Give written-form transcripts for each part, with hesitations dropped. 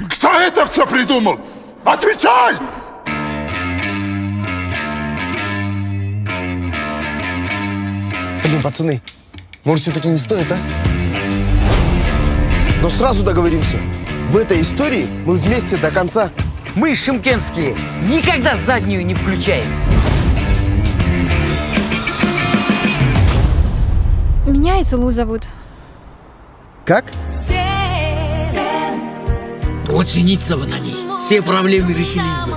Кто это все придумал? Отвечай! Блин, пацаны, может, все-таки не стоит, а? Но сразу договоримся. В этой истории мы вместе до конца. Мы, шымкентские, никогда заднюю не включаем. Меня Исулу зовут. Как? Вот жениться бы на ней. Все проблемы решились бы.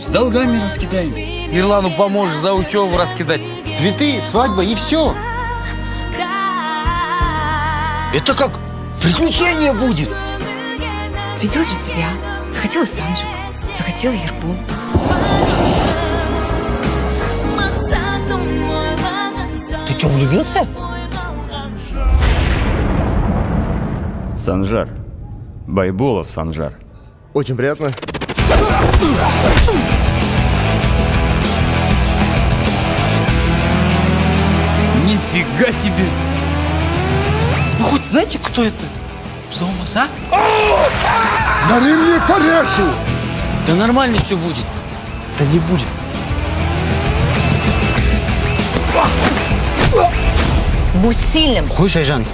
С долгами раскидаем. Ирлану поможешь за учебу раскидать. Цветы, свадьба и все. Это как приключение будет. Везет же тебя. Захотела Санджик, захотела Ербол. Ты что, влюбился? Санжар. Байболов Санжар. Очень приятно. Нифига себе! Вы хоть знаете, кто это? Зомас, а? На ремне порежу! Да нормально все будет. Да не будет. Будь сильным. Хуй, Шайжан.